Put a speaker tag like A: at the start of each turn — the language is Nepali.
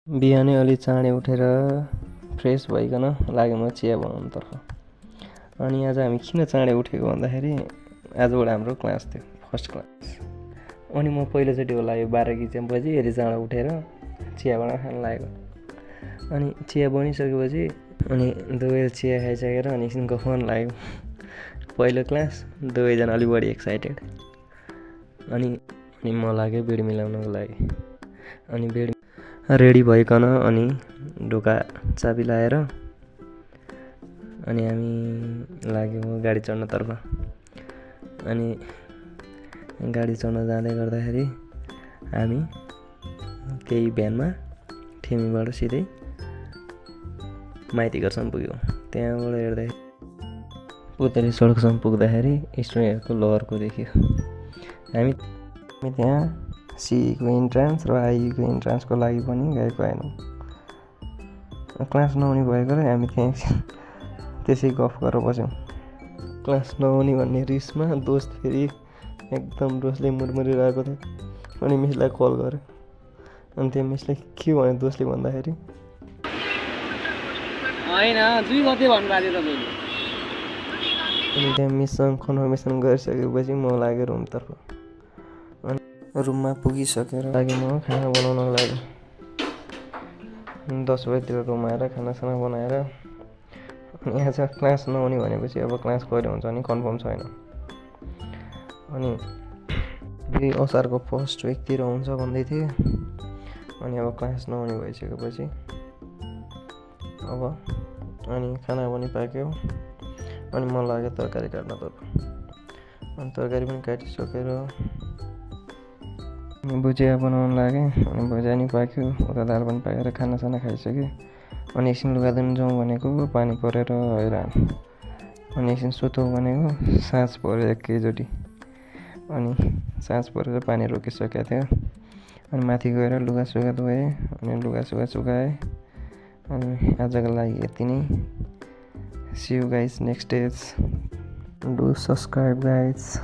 A: बिहानै अलि चाँडै उठेर फ्रेस भइकन लाग्यो म चिया बनाउनुतर्फ। अनि आज हामी किन चाँडै उठेको भन्दाखेरि आजबाट हाम्रो क्लास थियो, फर्स्ट क्लास। अनि म पहिलोचोटि होला यो 12 बजी यति चाँडो उठेर चिया बनाएर खान लागेको। अनि चिया बनिसकेपछि अनि दुवैले चिया खाइसकेर अनि एकछिन गफन लाग्यो। पहिलो क्लास, दुवैजना अलि बढी एक्साइटेड। अनि म लाग्यो बेड मिलाउनको लागि। अनि बेड रेडी भइकन अनि ढोका चाबी लाएर अनि हामी लाग्यौँ गाडी चढ्नतर्फ। अनि गाडी चढ्न जाँदै गर्दाखेरि हामी त्यही भ्यानमा ठेमीबाट सिधै माइती घरसम्म पुग्यौँ। त्यहाँबाट हेर्दाखेरि पुतली सडकसम्म पुग्दाखेरि स्टुडेन्टहरूको लहरको देखियो। हामी त्यहाँ सीईको इन्ट्रान्स र आइईको इन्ट्रान्सको लागि पनि गएको होइनौँ। क्लास नहुने भएकोले हामी त्यहाँ त्यसै गफ गरेर बस्यौँ। क्लास नहुने भन्ने रिसमा दोस्त फेरि एकदम दोस्तले मुरमुरिरहेको थियो। अनि मिसलाई कल गऱ्यो। अनि त्यो मिसले के भन्यो दोस्तले भन्दाखेरि
B: होइन 2 गते भन्नुभएको थियो तपाईँले।
A: अनि त्यहाँ मिससँग कन्फर्मेसन गरिसकेपछि म लागेँ रुमतर्फ। अनि रुममा पुगिसकेर लागि म खाना बनाउन लाग्यो। 10 बजीतिर रुम आएर खानासाना बनाएर अनि आज क्लास नहुने भनेपछि अब क्लास कहिले हुन्छ भने कन्फर्म छैन। अनि फेरि असारको फर्स्ट विकतिर हुन्छ भन्दै थिए। अनि अब क्लास नहुने भइसकेपछि अब अनि खाना पनि पाक्यो। अनि मन लाग्यो तरकारी काट्नतर्फ। अनि तरकारी पनि काटिसकेर भुजिया बनाउन लागेँ। अनि भुजिया नि पाक्यो, उता दाल पनि पाकेर खानासाना खाइसकेँ। अनि एकछिन लुगा धुन जाउँ भनेको पानी परेर हैरान। अनि एकछिन सुतौँ भनेको साँझ पऱ्यो एकैचोटि। अनि साँझ परेर पानी रोकिसकेको थियो। अनि माथि गएर लुगासुगा धोएँ। अनि लुगासुगा सुकाएँ। अनि आजको लागि यति नै। See you guys next days. Do subscribe guys.